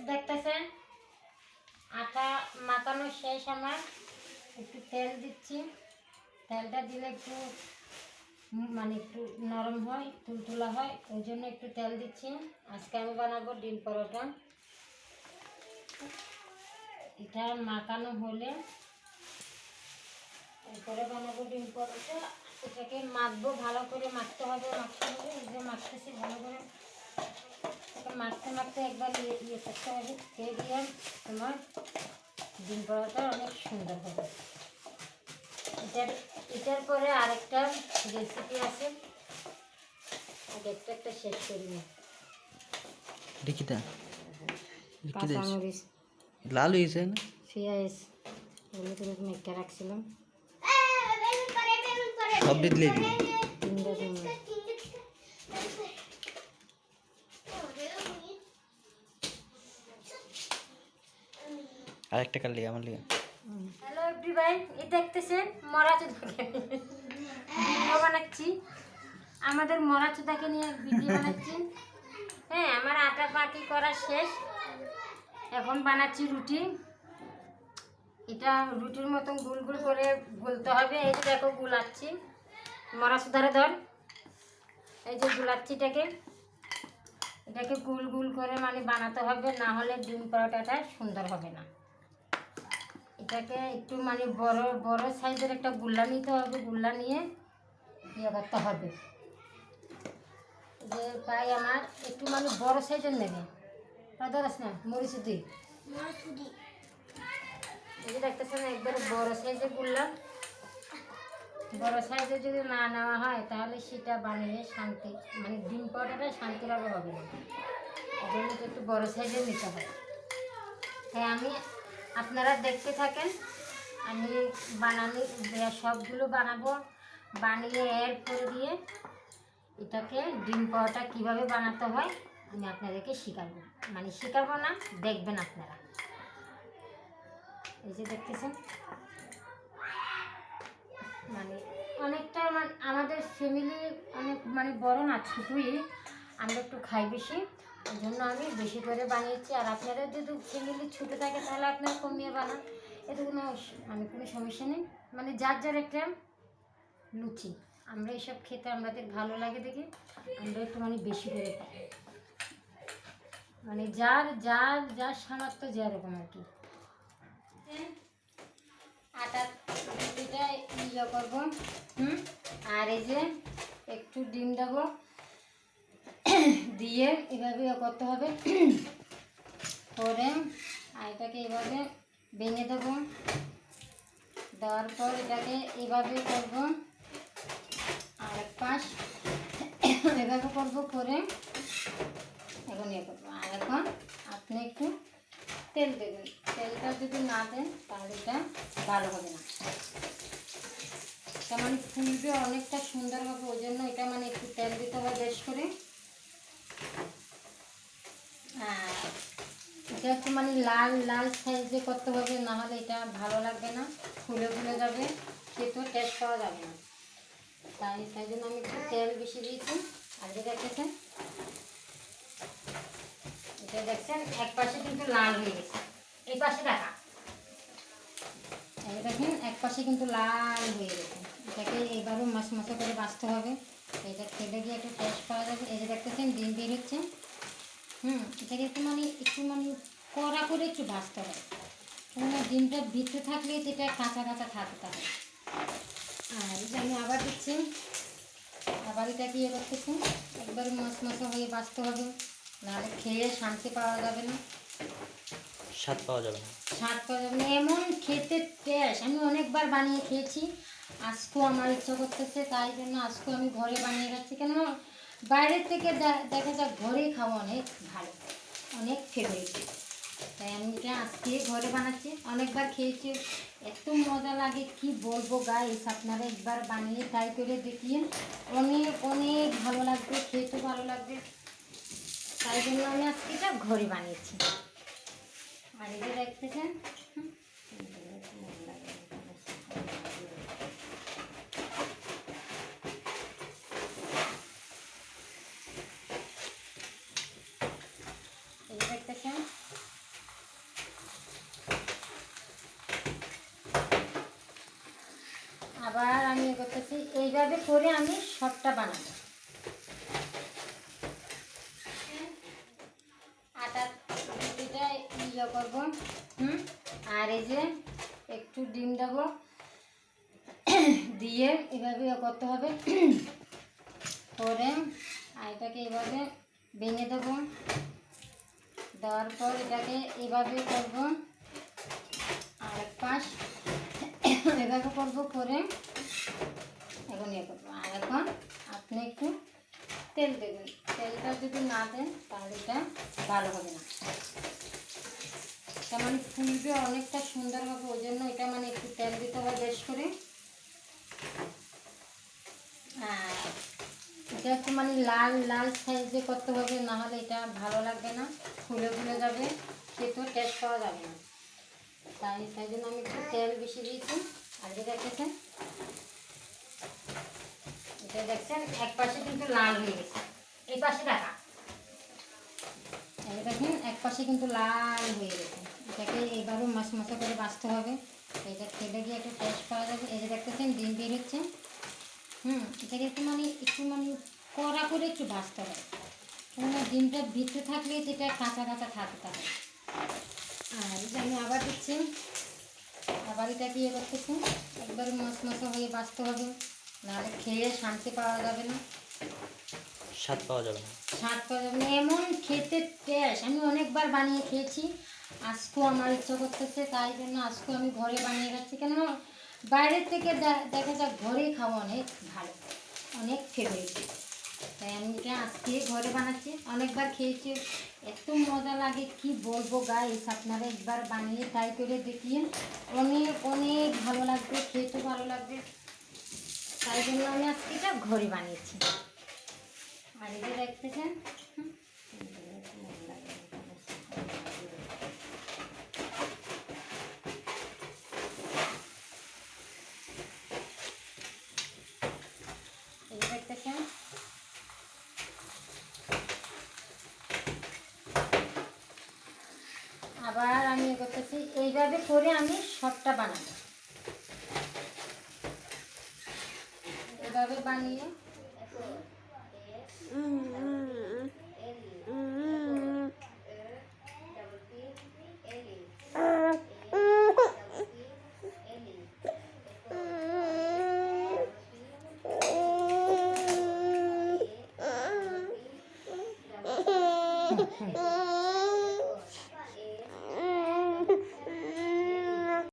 দেখতেছেন আটা মাখানো শেষ আমার। একটু তেল দিচ্ছি, তেলটা দিলে একটু মানে একটু নরম হয়, তুলতুলা হয়, ওই জন্য একটু তেল দিচ্ছি। আজকে আমি বানাবো ডিম পরোটা। এটা মাখানো হলে এরপরে বানাবো ডিম পরোটা। এটাকে মাখবো, ভালো করে মাখতে হবে। এই যে মাখতেছি ভালো করে, মাখতে মাখতে একবার ইয়ে করতে হবে, খেয়ে দিয়ে তোমার ডিম পরোটা অনেক সুন্দর হবে। এটার পরে আরেকটা রেসিপি আছে, একটা শেষ করি না। কাঁচামরিচ, লাল হয়েছে না, পেঁয়াজ এগুলো করে মেখে রাখছিলাম, সব দিলে আরেকটা কাল লিয়ে আমার লিয়ে। হ্যালো এভরিওয়ান, এই দেখতেছেন মরাচুদাকে ভিডিও বানাচ্ছি। আমাদের মরাচুদাকে নিয়ে ভিডিও বানাচ্ছি। হ্যাঁ, আমার আটা পাকি করা শেষ, এখন বানাচ্ছি রুটি। এটা রুটির মতন গুল গুল করে গুলতে হবে। এই যে দেখো গুলাচ্ছি, মরাচুদারে ধর, এই যে গুলাচ্ছি এটাকে গুল গুল করে মানে বানাতে হবে, না হলে ডিম পরোটাটা সুন্দর হবে না। এটাকে একটু মানে বড় বড় সাইজের একটা গুল্লা নিতে হবে, গুল্লা নিয়ে ইয়ে করতে হবে। যে প্রায় আমার একটু মানে বড় সাইজের নেবে, ধরাস না মরিচুদি, এই যে দেখতেছেন একবারে বড় সাইজের গুল্লা। বড় সাইজের যদি না নেওয়া হয় তাহলে সেটা বানিয়ে শান্তি মানে ডিম পরোটাটা শান্তিভাবে হবে না। এই জন্য একটু বড় সাইজের নিতে হয়। হ্যাঁ, আপনারা দেখতে থাকেন, আমি সবগুলো বানাবো, বানিয়ে এর করে দিয়ে এটাকে ডিম পরোটা কীভাবে বানাতে হয় আমি আপনাদেরকে শেখাবো, মানে শেখাবো না, দেখবেন আপনারা। এই যে দেখতেছেন মানে অনেকটা মানে আমাদের ফ্যামিলি অনেক মানে বড় না, ছোটোই, আমরা একটু খাই বেশি, ওই জন্য আমি বেশি করে বানিয়েছি। আর আপনারা যদি ফ্যামিলি ছোটো থাকে তাহলে আপনারা কমিয়ে বানান, এতে কোনো মানে কোনো সমস্যা নেই। মানে যার যার একটা লুচি, আমরা এইসব খেতে আমাদের ভালো লাগে দেখি আমরা একটু মানে বেশি করে খাই, মানে যার যার যার সামর্থ্য যেরকম আর কি। আটা রুটিটা ইয়ে করবো, আর এই যে একটু ডিম দেবো, দিয়ে এভাবে ইয়ে করতে হবে, করে আর এটাকে এভাবে ভেঙে দেবো। দেওয়ার পর এটাকে এভাবে করবো, আর এক পাশ এভাবে করবো, করে এখন ইয়ে করবো। আর এখন আপনি একটু তেল দেবেন, তেলটা যদি না দেন তাহলে এটা ভালো হবে না, এটা মানে ফুলবে অনেকটা সুন্দর হবে। ওই জন্য এটা মানে একটু তেল দিতে হবে বেশ করে। এটা একটু মানে লাল লাল সাইজে করতে হবে, না হলে এটা ভালো লাগবে না, ফুলে ফুলে যাবে, খেতেও টেস্ট পাওয়া যাবে না। তাই জন্য আমি একটু তেল বেশি দিয়েছি। আর যে দেখতেছেন, এটা দেখছেন এক পাশে কিন্তু লাল হয়ে গেছে, এই পাশে দেখা, এই দেখেন এক পাশে কিন্তু লাল হয়ে গেছে। এটাকে এবারও মাছ করে বাছতে হবে, এটা খেলে গিয়ে একটু টেস্ট পাওয়া যাবে। এই যে দেখতেছেন ডিম বের হচ্ছে, এটাকে একটু মানে কড়া করে একটু ভাজতে হবে, কেননা ডিমটা ভিতরে থাকলে যেটা কাঁচা কাঁচা থাকতে হবে। আর এই যে আমি আবার দিচ্ছি, আবার এটাকে ইয়ে করতেছি, একবারে মশা হয়ে বাছতে হবে, নাহলে খেয়ে শান্তি পাওয়া যাবে না, স্বাদ পাওয়া যাবে না, স্বাদ পাওয়া যাবে না, এমন খেতে টেস্ট। আমি অনেকবার বানিয়ে খেয়েছি, আজকেও আমার ইচ্ছা করতেছে, তাই জন্য আজকেও আমি ঘরে বানিয়ে খাচ্ছি। কেন বাইরের থেকে দেখা যাক ঘরেই খাওয়া অনেক ভালো, অনেক ফেভারিট, তাই আমি এটা আজকে ঘরে বানাচ্ছি। অনেকবার খেয়েছি, এত মজা লাগে কি বলবো গাইস, আপনারা একবার বানিয়ে ট্রাই করে দেখিয়ে, অনেক অনেক ভালো লাগবে, খেতে ভালো লাগবে, তাই জন্য আমি আজকে এটা ঘরে বানিয়েছি। আর এটা দেখতেছেন দেখতেছেন করতেছি এইভাবে করে আমি শর্টটা বানাবো। আটা রুটিটা ইয়ে করবো। আর এই যে একটু ডিম দেবো, দিয়ে এভাবে ইয়ে করতে হবে। করে আর এটাকে এইভাবে ভেঙে দেবো। দেওয়ার পর এটাকে এইভাবে করবো, আর এক পাশ এভাবে করবো, করে এখন ইয়ে করবো। আর এখন আপনি একটু তেল দেবেন। তেলটা যদি না দেন তাহলে এটা ভালো হবে না। এটা মানে ফুলবে অনেকটা সুন্দর হবে, ওই জন্য এটা মানে একটু তেল দিতে হবে বেশ করে। এটা একটু মানে লাল লাল সাইজে করতে হবে, না হলে এটা ভালো লাগবে না, ফুলে ফুলে যাবে, খেতেও টেস্ট পাওয়া যাবে না। তাই জন্য আমি একটু তেল বেশি দিয়েছি। আর যে দেখেছেন, এটা দেখছেন এক পাশে কিন্তু লাল হয়ে গেছে, এই পাশে দেখা, এই দেখেন এক পাশে কিন্তু লাল হয়ে গেছে। এটাকে এবারও মশা করে বাছতে হবে, এটা খেলে গিয়ে একটু টেস্ট পাওয়া যাবে। এই যে দেখতেছেন ডিম বের হচ্ছে। এটাকে একটু মানে কড়া করে একটু ভাজতে হবে, কেননা ডিমটা ভিতরে থাকলে যেটা কাঁচা কাঁচা থাকতে হবে। আর এই যে আমি আবার দিচ্ছি, আবার এটাকে ইয়ে করতেছি, একবার মশা হয়ে বাছতে হবে, নাহলে খেয়ে শান্তি পাওয়া যাবে না, স্বাদ পাওয়া যাবে না। স্বাদ পাওয়া যাবে না। এমন খেতে টেস্ট, আমি অনেকবার বানিয়ে খেয়েছি, আজকেও আমার ইচ্ছা করতেছে, তাই জন্য আজকেও আমি ঘরে বানিয়ে খাচ্ছি। কেন বাইরের থেকে দেখা যাক ঘরেই খাওয়া অনেক ভালো, অনেক ফেভারিট। তাই আমি এটা আজকে ঘরে বানাচ্ছি, অনেকবার খেয়েছি, এত মজা লাগে কি বলবো গাইস। আপনারা একবার বানিয়ে ট্রাই করে দেখিয়ে, অনেক অনেক ভালো লাগবে, খেতে ভালো লাগবে। তাই জন্য আমি আজকে এটা ঘরে বানিয়েছি। আর এই যে দেখতেছেন, এই যে দেখতেছেন, আবার আমি ইয়ে করতেছি, এইভাবে করে আমি শর্টটা বানাবো। এভাবে বানিয়ে